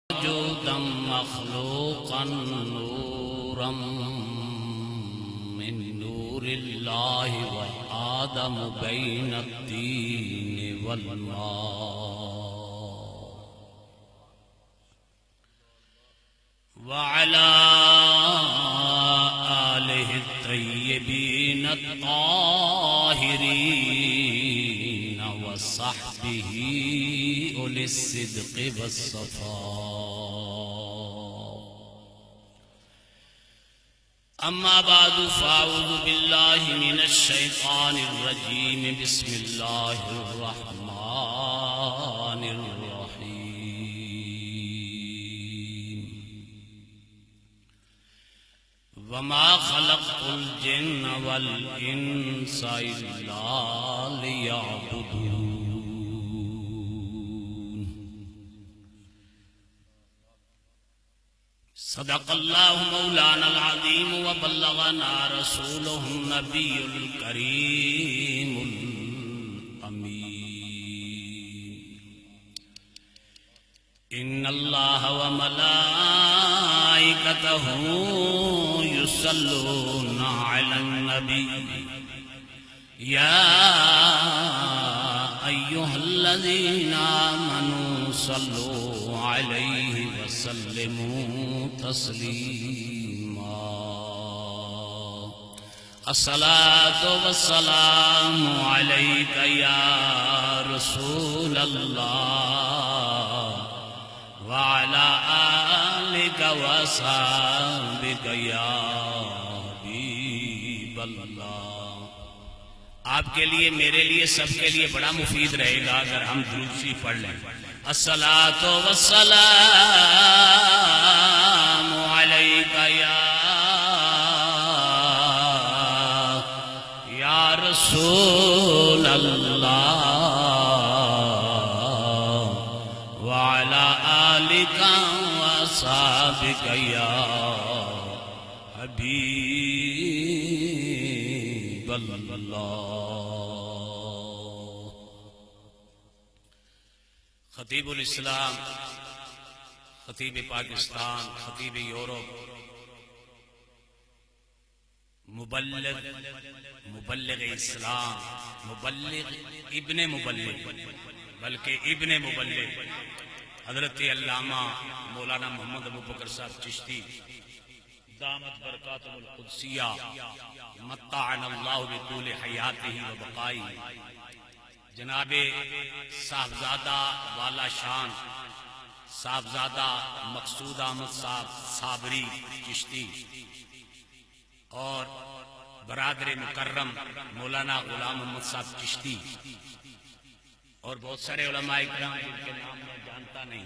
موجودا مخلوقا نورا من نور الله وآدم بين الدين والماء وعلى آله الطيبين الطاهرين وصحبه أولي الصدق والصفاء. أما بعد فأعوذ بالله من الشيطان الرجيم. بسم الله الرحمن الرحيم. وما خلقت الجن والإنس إلا ليعبدون. صدق الله مولانا العظيم وبلغنا رسوله النبي الكريم الأمين. إن الله وملائكته يصلون على النبي يا أيها الذين آمنوا صلوا عليه وسلموا تسليما. الصلاة والسلام عليك يا رسول الله وعلى آلك وصحبك يا حبيب الله. آپ کے لیے، میرے لیے، سب کے لیے بڑا مفید رہے گا اگر ہم درود شریف پڑھ لیں. الصلاۃ والسلام علیک یا رسول اللہ وعلی آلک وصحبک یا حبیب اللہ. خطیب الاسلام، خطیب پاکستان، خطیب یورپ، مبلغ اسلام، مبلغ ابن مبلغ، بلکہ ابن مبلغ، حضرت علامہ مولانا محمد ابو بکر صاحب چشتی دامت برکاتہ القدسیہ متعنا اللہ بطول حیاتہ و بقائی، جناب صاحبزادہ والا شان صاحبزادہ مقصود احمد صاحب صابری چشتی اور برادر مکرم مولانا غلام محمد صاحب چشتی اور بہت سارے علماء اکرام جن کے نام میں جانتا نہیں،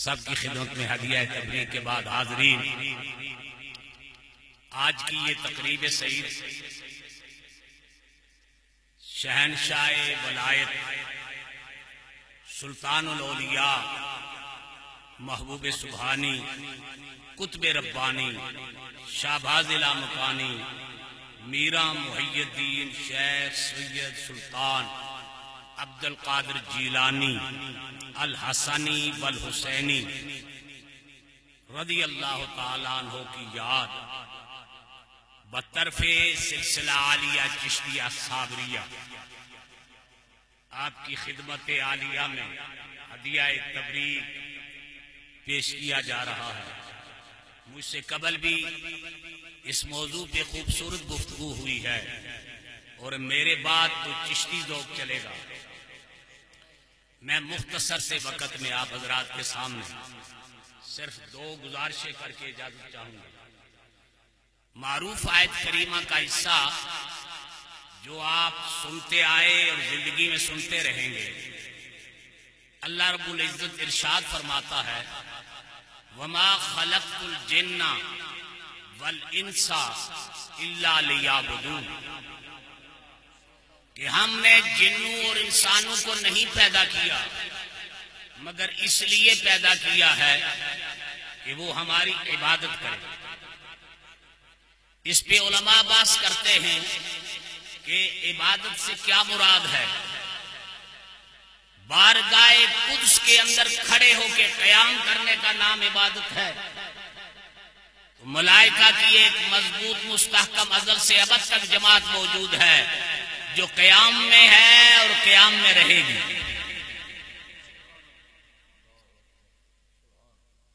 سب کی خدمت میں ہدیہ تبریک کے بعد حاضرین، آج کی یہ تقریب سعید شہنشاہ ولایت، سلطان الاولیاء، محبوب سبحانی، قطب ربانی، شہباز لامکانی، میرا محی الدین شیخ سید سلطان عبد القادر جیلانی الحسنی والحسینی رضی اللہ تعالیٰ عنہ کی یاد بطرف سلسلہ عالیہ چشتیہ صابریہ آپ کی خدمت عالیہ میں ہدیہ تبریک پیش کیا جا رہا ہے. مجھ سے قبل بھی اس موضوع پہ خوبصورت گفتگو ہوئی ہے اور میرے بعد تو چشتی ذوق چلے گا. میں مختصر سے وقت میں آپ حضرات کے سامنے صرف 2 گزارشیں کر کے اجازت چاہوں گا. معروف آیت کریمہ کا حصہ جو آپ سنتے آئے اور زندگی میں سنتے رہیں گے. اللہ رب العزت ارشاد فرماتا ہے وَمَا خَلَقْتُ الْجِنَّ وَالْإِنسَ إِلَّا لِيَعْبُدُونَ، کہ ہم نے جنوں اور انسانوں کو نہیں پیدا کیا مگر اس لیے پیدا کیا ہے کہ وہ ہماری عبادت کریں. اس پہ علماء بحث کرتے ہیں کہ عبادت سے کیا مراد ہے. بارگاہ قدس کے اندر کھڑے ہو کے قیام کرنے کا نام عبادت ہے، تو ملائکہ کی ایک مضبوط مستحکم ازل سے ابد تک جماعت موجود ہے جو قیام میں ہے اور قیام میں رہے گی.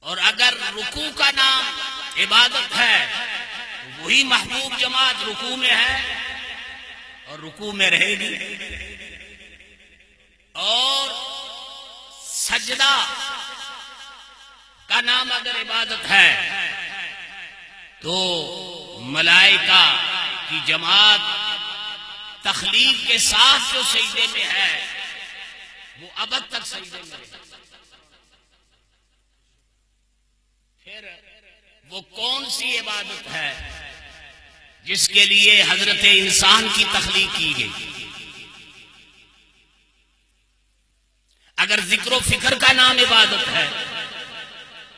اور اگر رکوع کا نام عبادت ہے تو وہی محبوب جماعت رکوع میں ہے اور رکوع میں رہے گی. اور سجدہ کا نام اگر عبادت ہے تو ملائکہ کی جماعت تخلیق کے ساتھ جو سجدے میں ہے وہ ابد تک سجدے میں رہے. پھر وہ کون سی عبادت ہے جس کے لیے حضرت انسان کی تخلیق کی گئی؟ اگر ذکر و فکر کا نام عبادت ہے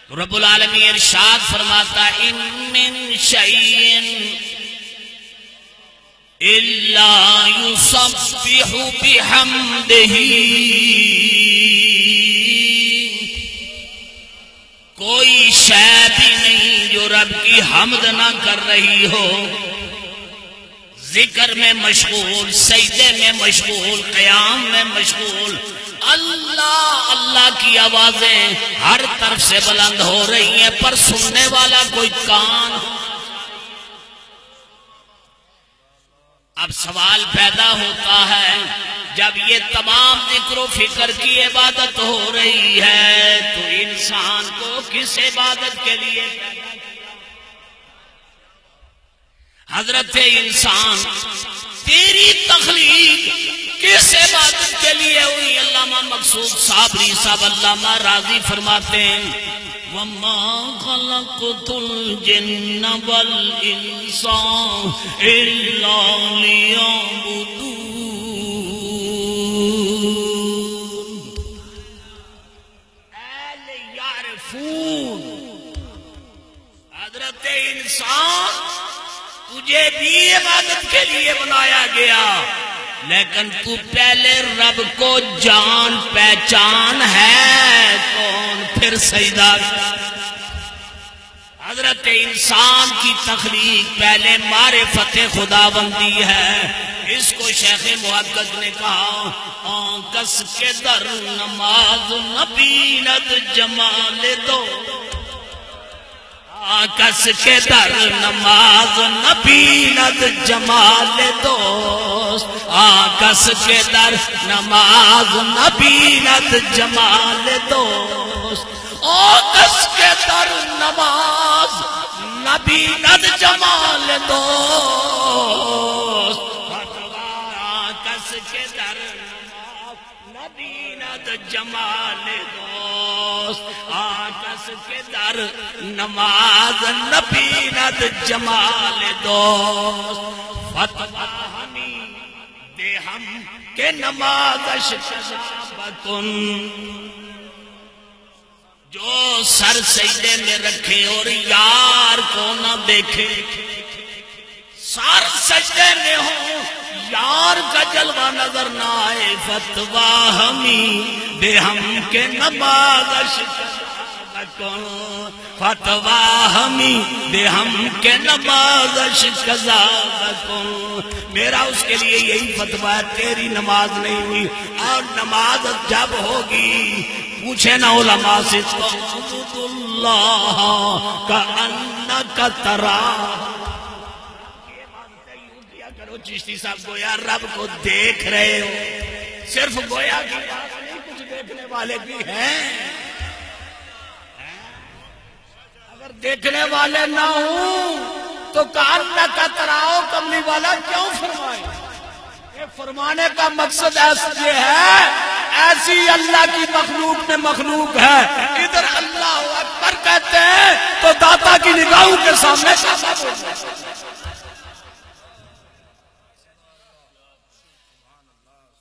تو رب العالمین ارشاد فرماتا ان من شیء الا یسبح بحمدہ، کوئی شے بھی نہیں جو رب کی حمد نہ کر رہی ہو، ذکر میں مشغول، سجدے میں مشغول، قیام میں مشغول. اللہ اللہ کی آوازیں ہر طرف سے بلند ہو رہی ہیں پر سننے والا کوئی کان. اب سوال پیدا ہوتا ہے جب یہ تمام ذکر و فکر کی عبادت ہو رہی ہے تو انسان کو کس عبادت کے لیے؟ حضرت انسان تیری تخلیق کس عبادت کے لیے ہوئی؟ علامہ مقصود صابری صاحب علامہ راضی فرماتے ہیں وَمَا خَلَقْتُ الْجِنَّ وَالْإِنسَانَ إِلَّا لِيَعْبُدُونِ. حضرت انسان تجھے بھی عبادت کے لیے بنایا گیا، لیکن تو پہلے رب کو جان پہچان ہے کون، پھر سجدہ. حضرت انسان کی تخلیق پہلے معرفت خدا بندی ہے. اس کو شیخ محقق نے کہا کس کے در نماز نبیند جمال دو، کس کے در نماز نبیند جمال دوست، کس کے در نماز نبیند جمال دوست، کس کے در نماز نبیند جمال دوست، کس کے در نماز نبیند جمال دوست، کس کے در نماز نبیند جمال دوست. فتویٰ ہمیں دے ہم کہ نمازش بکن، جو سر سجدے میں رکھے اور یار کو نہ دیکھے. سر سجدے میں ہو یار کا جلوہ نظر نہ آئے. فتویٰ ہمیں دے ہم کہ نمازش بکن، فتویٰ ہمیں دے ہم کہ نمازش قضا بکن. میرا اس کے لیے یہی فتویٰ ہے تیری نماز نہیں ہوئی، اور نماز جب ہوگی پوچھے نا علماء سے اعبد اللہ کأنک تراہ. کرو چشتی صاحب گویا رب کو دیکھ رہے ہو، صرف گویا کی بات نہیں، کچھ دیکھنے والے بھی ہیں. اگر دیکھنے والے نہ ہوں تو کأنک تراہ کملی والا کیوں فرمائے؟ فرمانے کا مقصد یہ ہے ایسی اللہ کی مخلوق میں مخلوق ہے، ادھر اللہ اکبر کہتے ہیں تو داتا کی نگاہوں کے سامنے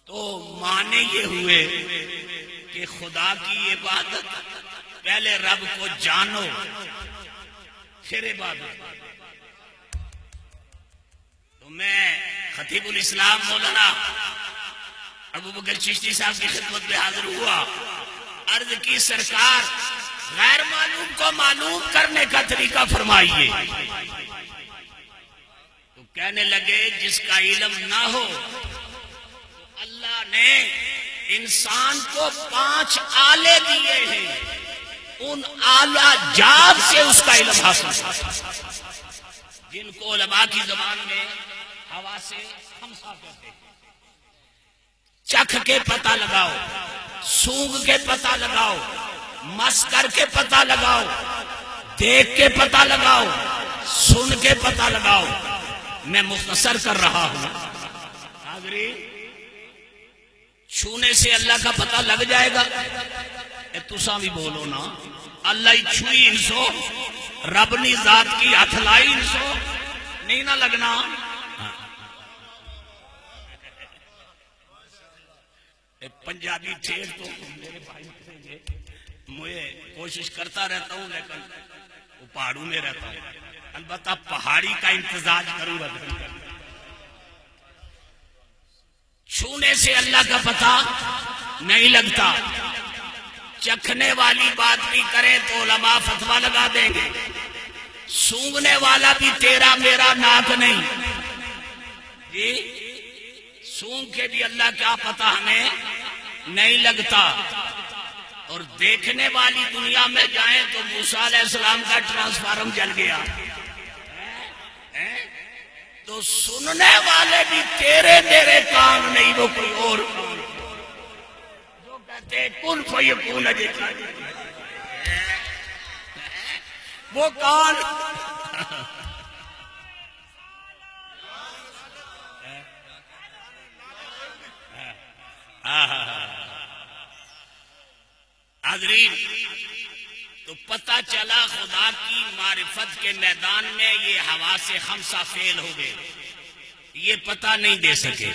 تو معنی یہ ہوئے کہ خدا کی عبادت پہلے رب کو جانو پھر عبادت. تو میں خطیب الاسلام مولانا ابو بکر چشتی صاحب کی خدمت میں حاضر ہوا، عرض کی سرکار غیر معلوم کو معلوم کرنے کا طریقہ فرمائیے۔ تو کہنے لگے جس کا علم نہ ہو، اللہ نے انسان کو 5 آلے دیے ہیں، ان آلہ جات سے اس کا علم حاصل کرتا، جن کو علماء کی زبان میں حواس خمسہ کہتے ہیں۔ چکھ کے پتہ لگاؤ، سونگ کے پتہ لگاؤ، مس کر کے پتہ لگاؤ، دیکھ کے پتہ لگاؤ، سن کے پتہ لگاؤ۔ میں مختصر کر رہا ہوں حاضرین، چھونے سے اللہ کا پتہ لگ جائے گا؟ تساں بھی بولو نا، اللہ ہی چھوئی انسو، رب نی ذات کی ہاتھ لائی انسو، نہیں نہ لگنا۔ پنجابی ٹھیک تو میرے بھائی میں کوشش کرتا رہتا ہوں، لیکن وہ پہاڑوں میں رہتا ہوں، البتہ پہاڑی کا امتزاج کروں گا۔ چھونے سے اللہ کا پتہ نہیں لگتا، چکھنے والی بات بھی کرے تو علماء فتویٰ لگا دیں گے، سونگنے والا بھی تیرا میرا ناک نہیں جی، سونگ کے بھی اللہ کیا پتہ ہمیں نہیں لگتا۔ اور دیکھنے والی دنیا میں جائیں تو موسیٰ علیہ السلام کا ٹرانسفارم جل گیا، تو سننے والے بھی تیرے میرے کام نہیں، وہ کوئی اور کام، جو کہتے کن فیکون وہ کون؟ حاضرین، تو پتہ چلا خدا کی معرفت کے میدان میں یہ حواس خمسہ فیل ہو گئے، یہ پتہ نہیں دے سکے۔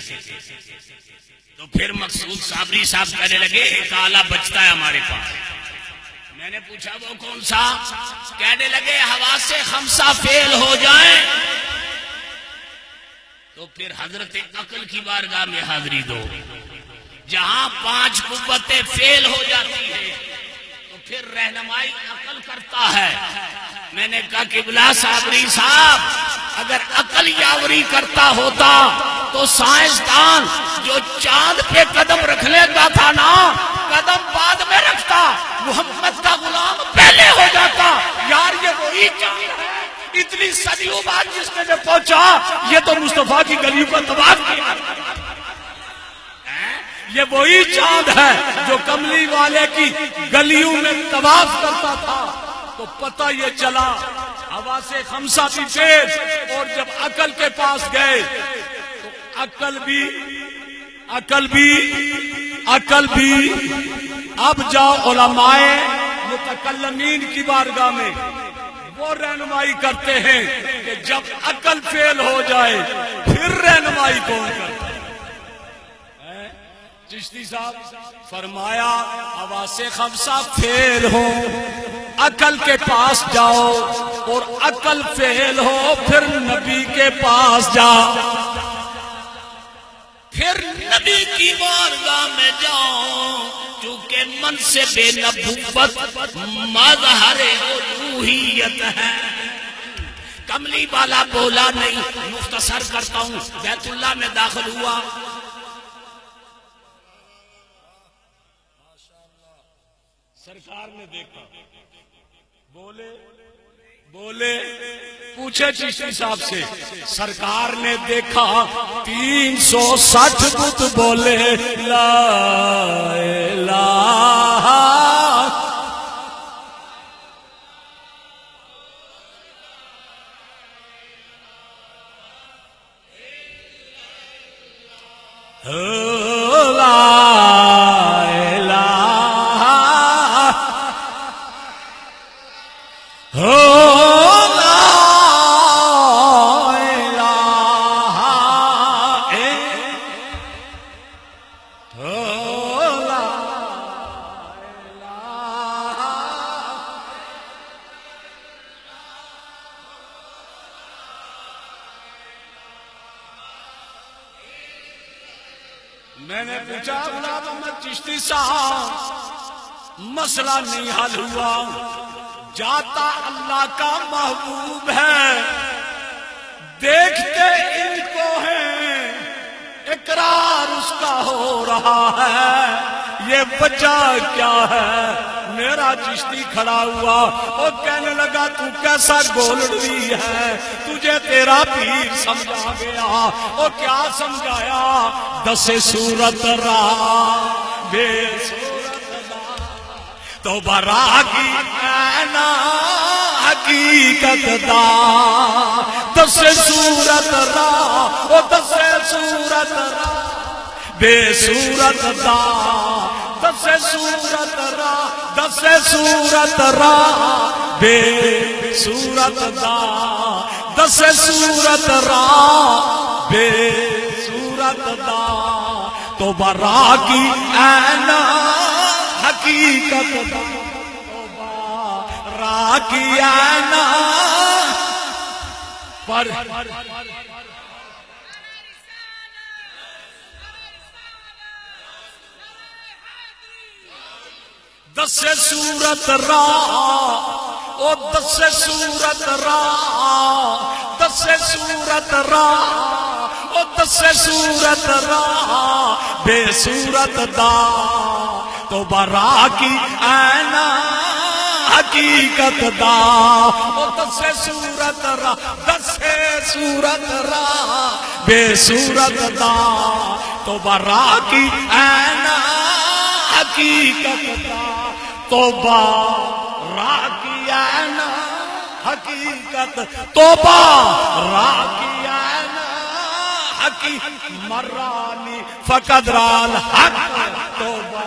تو پھر مقصود صابری صاحب کہنے لگے ایک آلہ بچتا ہے ہمارے پاس۔ میں نے پوچھا وہ کون سا؟ کہنے لگے حواس خمسہ فیل ہو جائیں تو پھر حضرت عقل کی بارگاہ میں حاضری دو۔ جہاں 5 قوتیں فیل ہو جاتی ہیں تو پھر رہنمائی عقل کرتا ہے۔ میں نے کہا قبلہ صابری صاحب، اگر عقل یاوری کرتا ہوتا تو سائنسدان جو چاند پہ قدم رکھنے کا تھا نا، قدم بعد میں رکھتا، محمد کا غلام پہلے ہو جاتا۔ یار یہ وہی چاند ہے، اتنی صدیوں بعد جس میں پہنچا، یہ تو مصطفیٰ کی گلیوں کا طواف کیا، یہ وہی چاند ہے جو کملی والے کی گلیوں میں طواف کرتا تھا۔ تو پتہ یہ چلا حواس خمسہ بھی تیز، اور جب عقل کے پاس گئے تو عقل بھی اب جاؤ علماء متکلمین کی بارگاہ میں، وہ رہنمائی کرتے ہیں کہ جب عقل فیل ہو جائے پھر رہنمائی کون کرتا ہے؟ چشتی صاحب فرمایا حواس خمسہ فیل ہو، عقل کے پاس جاؤ، اور عقل فیل ہو پھر نبی کے پاس جاؤ، پھر نبی کی بارگاہ میں جاؤ، چونکہ منصب نبوت مظہر الوہیت ہے۔ کملی والا بولا نہیں، مختصر کرتا ہوں۔ بیت اللہ میں داخل ہوا، سرکار نے دیکھا، بولے پوچھے چشتی صاحب سے، سرکار نے دیکھا 360 بت، بولے لا الہ میں نے پوچھا غلام احمد چشتی صاحب مسئلہ نہیں حل ہوا، جاتا اللہ کا محبوب ہے، دیکھتے ان کو ہیں اقرار اس کا ہو رہا ہے، یہ وجہ کیا ہے؟ میرا چشتی کھڑا ہوا اور کہنے لگا تو کیسا گولڑی ہے، تجھے تیرا پیر سمجھا گیا۔ اور کیا سمجھایا؟ دس صورت را بے صورت دا تو برا کی اینا حقیقت دا، دس صورت را او دس صورت را بے صورت دا، دس صورت را دس صورت را بے صورت دا، دس صورت را بے صورت دا تو برا کی اینا حقیقت دا، تو برا کی اینا پر دس صورت را او دس صورت را، دس صورت را او دس صورت را بے صورت دا تو برا کی اینا حقیقت دا، او دس صورت را دس صورت را بے صورت دا تو برا کی اینا حقیقت دا، توبہ را کیا نا حقیقت، توبہ را کیا نا حقیقت، مرانی فقد رال حق، توبہ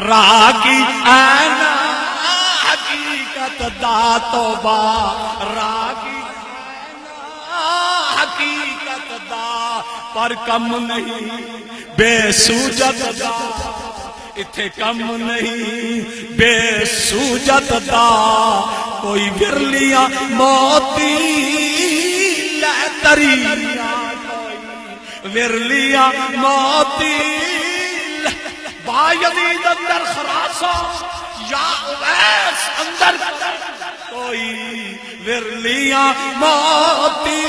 را کیا نا حقیقت دا، توبہ را کیا نا حقیقت دا پر کم نہیں بے سوجت دا، اتھے کم نہیں بے سوجت دا، کوئی ورلیاں موتی لہتریاں، کوئی ورلیاں موتی با یزید اندر خراسا یا اویس اندر، کوئی ورلیاں موتی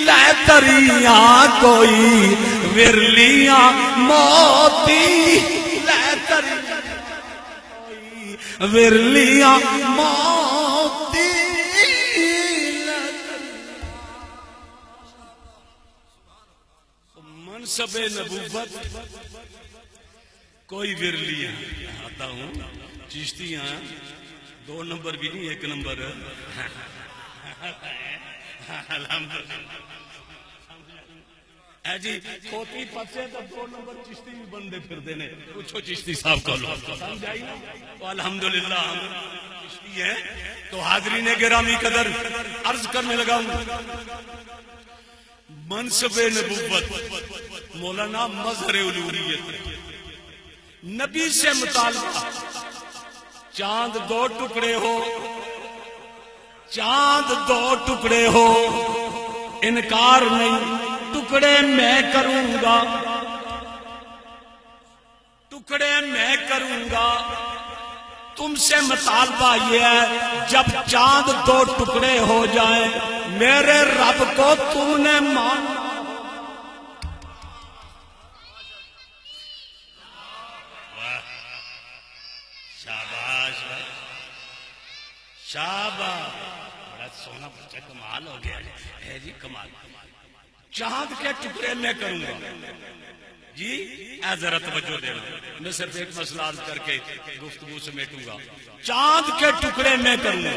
لہتریاں، کوئی ورلیاں موتی ورلیاں موتی منصب نبوت کوئی ورلیاں آتا ہوں چشتیاں، دو نمبر بھی نہیں ایک نمبر الحمدللہ اے جی کھوتی پسے تو دو نمبر چشتی بھی بندے پھر دینے، پوچھو چشتی صاحب کو لو سمجھائی نا، تو الحمدللہ ہم چشتی ہیں۔ تو حاضرین گرامی قدر عرض کرنے لگا ہوں، منصب نبوت مولانا مظہر الوہیت، نبی سے مطالبہ، چاند دو ٹکڑے ہو، چاند دو ٹکڑے ہو، انکار نہیں، ٹکڑے میں کروں گا، ٹکڑے میں کروں گا، تم سے مطالبہ یہ ہے جب چاند دو ٹکڑے ہو جائیں میرے رب کو تم نے مانا، شاباش شاباش، بڑا سونا بچہ، کمال ہو گیا ہے جی، کمال۔ چاند کے ٹکڑے میں کروں گا جی، اے ذرا توجہ دینا، میں صرف ایک مسئلہ عرض کر کے گفتگو سمیٹوں گا، چاند کے ٹکڑے میں کروں گا،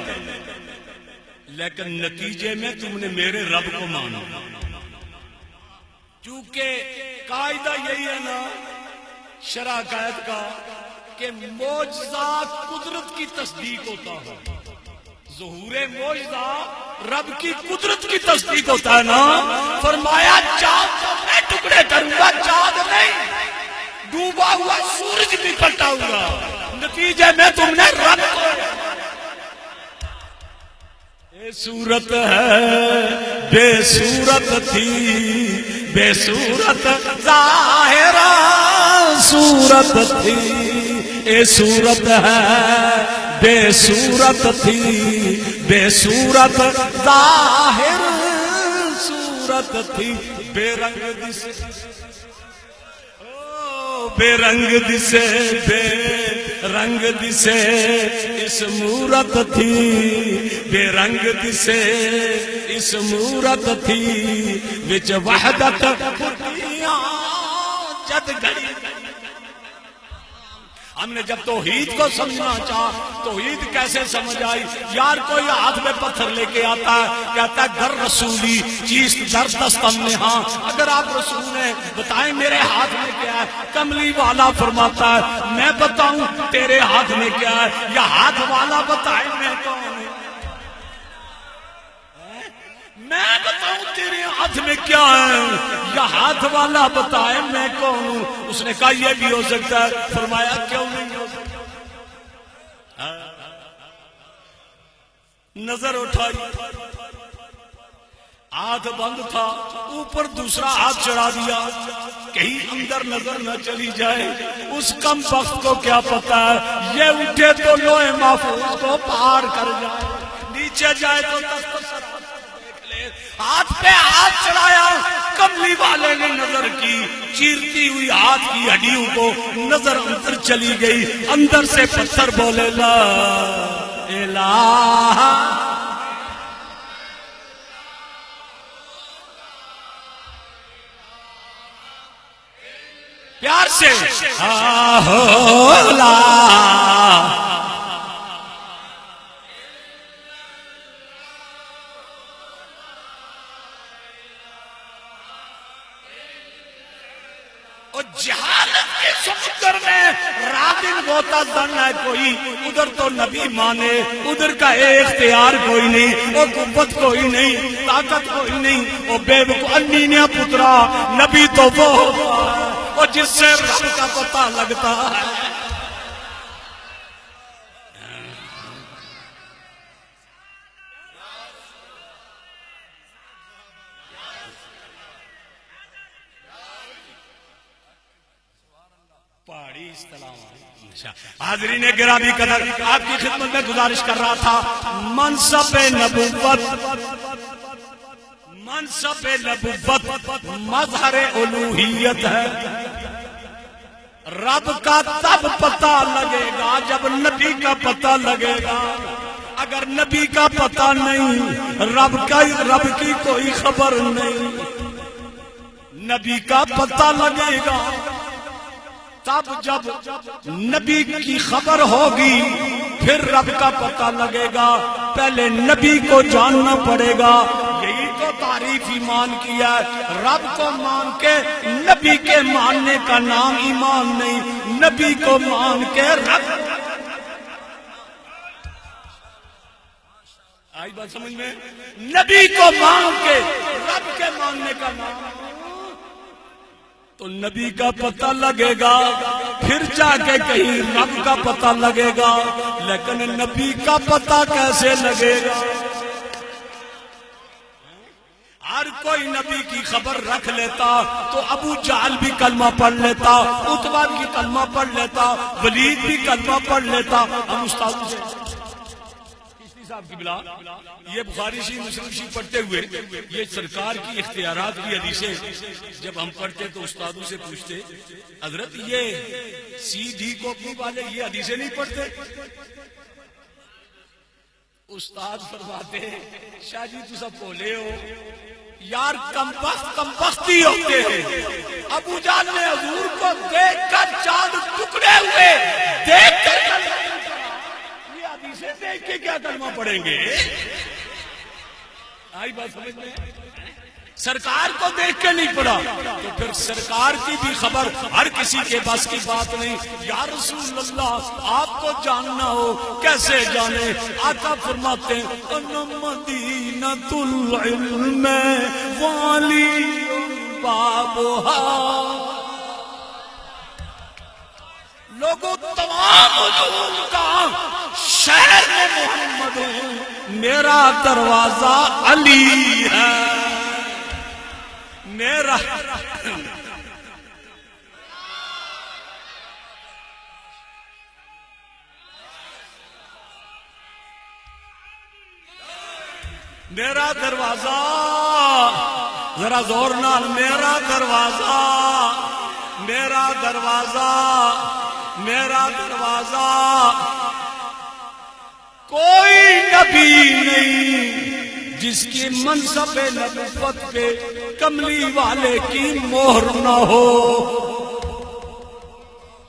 لیکن نتیجے میں تم نے میرے رب کو مانا، چونکہ قاعدہ یہی ہے نا شرع قائد کا کہ معجزات قدرت کی تصدیق ہوتا ہے، ظہور معجزہ رب کی قدرت کی تصدیق ہوتا ہے نا، فرمایا چاند کو میں ٹکڑے کروں گا، چاند نہیں، ڈوبا ہوا سورج بھی پلٹاؤں گا، نتیجے میں تم نے رب کو، صورت ہے بے صورت تھی بے صورت ظاہرہ صورت تھی، اے صورت ہے بے صورت تھی، بے صورت ظاہر صورت تھی، بے رنگ دسے بے رنگ دسے بے رنگ دسے اس مورت تھی، بے رنگ دسے اس مورت تھی، وچ وحدت خودیاں جد گئی۔ ہم نے جب توحید کو سمجھنا چاہا، توحید کیسے سمجھ آئی؟ یار کوئی ہاتھ میں پتھر لے کے آتا ہے، کہتا ہے گر رسولی چیز در دستم نے، ہاں اگر آپ رسول ہیں بتائیں میرے ہاتھ میں کیا ہے؟ کملی والا فرماتا ہے میں بتاؤں تیرے ہاتھ میں کیا ہے، یا ہاتھ والا بتائے میں کون ہوں؟ میں بتاؤں تیرے ہاتھ میں کیا ہے یا ہاتھ والا بتائے میں کون ہوں؟ اس نے کہا یہ بھی ہو سکتا ہے۔ فرمایا کیوں نہیں ہو سکتا؟ نظر اٹھائی، ہاتھ بند تھا، اوپر دوسرا ہاتھ چڑھا دیا، کہیں اندر نظر نہ چلی جائے۔ اس کم بخت کو کیا پتا ہے یہ اٹھے تو لوح محفوظ کو پار کر جائے، نیچے جائے تو ہاتھ پہ ہاتھ چڑھایا، کملی والے نے نظر کی، چیرتی ہوئی ہاتھ کی ہڈیوں کو نظر اندر چلی گئی، اندر سے پتھر بولے لا الہ پیار سے لا جہالت کے سمندر میں رادن ہوتا دن ہے کوئی، ادھر تو نبی مانے، ادھر کا اختیار کوئی نہیں، وہ قوت کوئی نہیں، طاقت کوئی نہیں، وہ بے وقوف انی نے پترا نبی تو وہ ہوتا ہے جس سے رب کا پتہ لگتا ہے۔ پہاڑی اصطلاح حاضرین گرامی قدر آپ کی خدمت میں گزارش کر رہا تھا، منصب نبوت مظہر الوہیت ہے۔ رب کا تب پتہ لگے گا جب نبی کا پتہ لگے گا، اگر نبی کا پتہ نہیں، رب کی کوئی خبر نہیں، نبی کا پتہ لگے گا تب جب نبی کی خبر ہوگی، پھر رب کا پتہ لگے گا، پہلے نبی کو جاننا پڑے گا۔ یہی تو تعریف ایمان کیا ہے، رب کو مان کے نبی کے ماننے کا نام ایمان نہیں، نبی کو مان کے رب۔ آئی بات سمجھ میں؟ نبی کو مان کے رب کے ماننے کا نام، تو نبی کا پتہ لگے گا، پھر جا کے کہیں رب کا پتہ لگے گا، لیکن نبی کا پتہ کیسے لگے گا؟ ہر کوئی نبی کی خبر رکھ لیتا تو ابو جہل بھی کلمہ پڑھ لیتا، عتبہ بھی کلمہ پڑھ لیتا، ولید بھی کلمہ پڑھ لیتا۔ ہم استاد سے صاحب کی بلا یہ بخاری شریف مسلم شریف پڑھتے ہوئے یہ سرکار کی اختیارات کی حدیثیں جب ہم پڑھتے تو استادوں سے پوچھتے، حضرت یہ سی ڈی کاپی والے یہ حدیثیں نہیں پڑھتے؟ استاد فرماتے شاہ جی تو سب بولے ہو یار، کمبختی ہوتے ہیں۔ ابو جہل نے حضور کو دیکھ کر چاند ٹکڑے ہوئے، دیکھ کر حدیثیں دیکھ کے کیا کلمہ پڑھیں گے؟ آئی بات سمجھ میں؟ سرکار کو دیکھ کے نہیں پڑھا تو پھر سرکار کی بھی خبر ہر کسی کے بس کی بات نہیں۔ یا رسول اللہ آپ کو جاننا ہو کیسے جانے؟ آقا فرماتے ہیں انا مدینۃ العلم والی بابھا، لوگوں تمام علوم کا شہر میں محمد ہوں، میرا دروازہ علی ہے، میرا میرا دروازہ، ذرا زور نال، میرا دروازہ، میرا دروازہ، میرا دروازہ، کوئی نبی نہیں جس کی منصب نبوت پہ کملی والے کی مہر نہ ہو،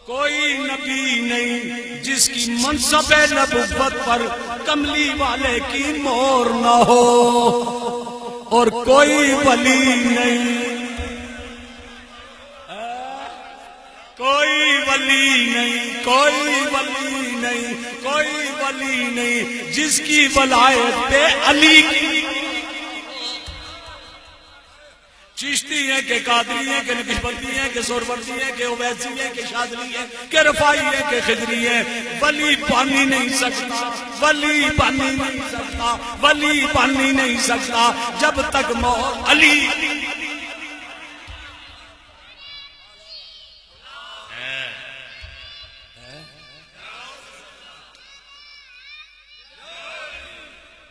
کوئی نبی نہیں جس کی منصب نبوت پر کملی والے کی مہر نہ ہو، اور کوئی ولی نہیں، کوئی ولی نہیں، کوئی ولی نہیں، کوئی ولی نہیں جس کی ولایت پہ علی کی، چشتی ہیں کہ قادری ہیں کہ نقشبندی ہیں کہ سوربردی ہیں کہ اویسی ہیں کہ شاذلی ہیں کہ رفاعی ہیں کہ خضری ہیں، ولی بن ہی نہیں سکتا، ولی بن ہی نہیں سکتا، ولی بن ہی نہیں سکتا جب تک مہر علی۔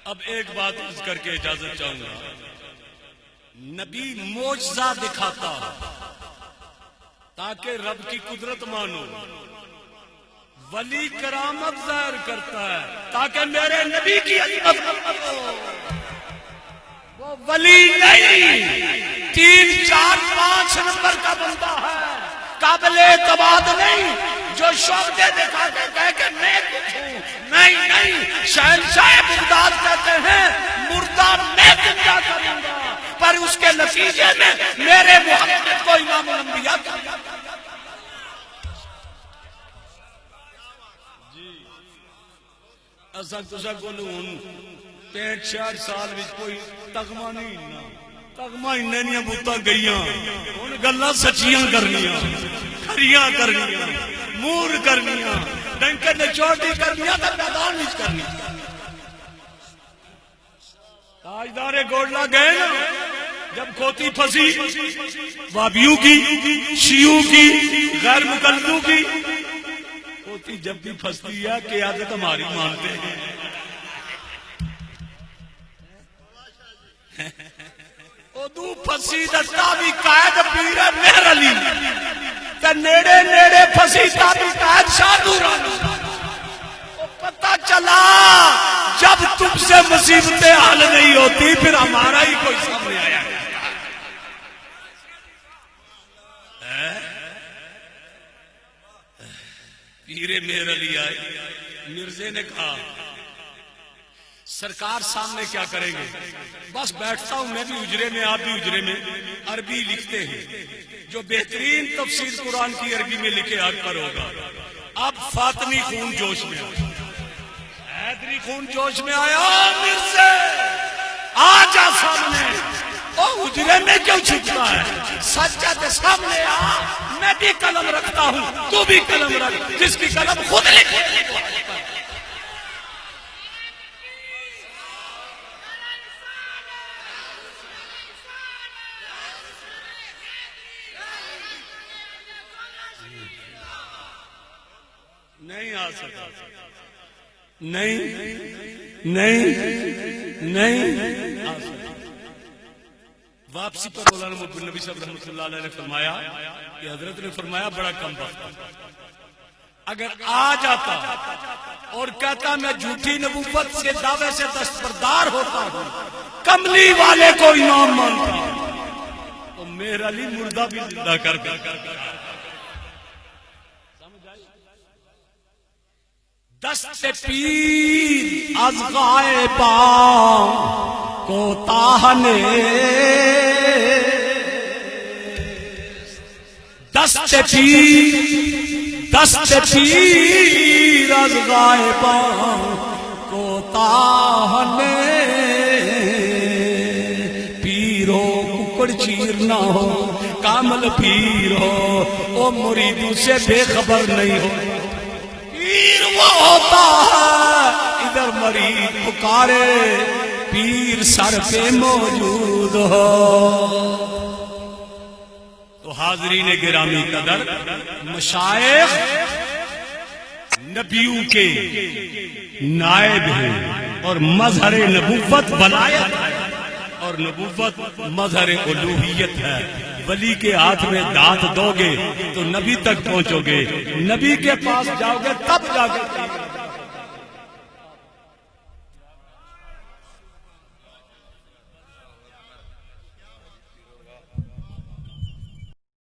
اب ایک بات عرض کر کے اجازت چاہوں گا، نبی معجزہ دکھاتا تاکہ رب کی قدرت مانو، ولی کرامت ظاہر کرتا ہے تاکہ میرے نبی کی عظمت مانو۔ وہ ولی نہیں، 3، 4، 5 نمبر کا بندہ ہے، قابل اعتماد نہیں، جو شوق دکھا کے کہے کہ میں کچھ ہوں، نہیں نہیں، شہنشاہ بغداد کہتے ہیں مردہ میں زندہ کروں گا، پر اس کے نتیجے میں میرے محمد کو امام الانبیاء کہا۔ جی اساں تساں کول ہن 65 سال وچ کوئی تغمہ نہیں، تغمہ انہاں بوتاں گئیاں، ہن گلاں سچیاں کرنیاں، کھریاں کرنیاں، مور کرنیاں، ڈنکے نے چوٹی کرنیاں تے میدان وچ کرنی۔ تاجدار گوڑلا گئے نا، جب کھوتی پھنسی وابیوں کی، شیعوں کی، غیر مقلدوں کی، کھوتی جب بھی پھنستی ہے قیادت ہماری مانتے ہیں۔ ادو پھنسی دتا بھی قائد پیر مہر علی، تے نیڑے نیڑے پھنسی تا بھی قائد شاہ نورانی۔ پتہ چلا جب تم سے مصیبتیں حل نہیں ہوتی پھر ہمارا ہی کوئی سامنے آیا ہے۔ پیر مہر علی آئے، مرزے نے کہا سرکار سامنے کیا کریں گے؟ بس بیٹھتا ہوں میں بھی اجرے میں، آپ بھی اجرے میں، عربی لکھتے ہیں، جو بہترین تفسیر قرآن کی عربی میں لکھے آگ پر ہوگا۔ اب فاطمی خون جوش میں آیا، حیدری خون جوش میں آیا، مرزے آ جا سامنے، او اجرے میں کیوں چھپتا ہے؟ سجدہ سامنے آ، میں بھی قلم رکھتا ہوں، تو بھی قلم رکھ، جس کی قلم خود لکھے۔ نہیں آ سکتا، نہیں آ سکتا۔ واپسی پر مولانا محب النبی صاحب رحمۃ اللہ علیہ نے فرمایا کہ حضرت نے فرمایا بڑا کم وقت، اگر آ جاتا اور کہتا میں جھوٹی نبوت سے دعوے سے دستبردار ہوتا ہوں، کملی والے کو امام مانتا، تو میرا علی مردہ بھی زندہ کر دیتا۔ دست پیر از غائباں کو تاہنے، دست پیر از غائباں کو تاہنے، پیرو ککڑ چیر نہ ہو کامل پیر ہو، او مریدوں سے بے خبر نہیں ہو۔ پیر وہ ہوتا ہے ادھر مرید پکارے، پیر سر پہ موجود ہو۔ حاضرین گرامی قدر، مشائخ نبیوں کے نائب ہیں اور مظہر نبوت ولایت ہے، اور نبوت مظہر الوہیت ہے۔ ولی کے ہاتھ میں دانت دو گے تو نبی تک پہنچو گے، نبی کے پاس جاؤ گے تب جا کے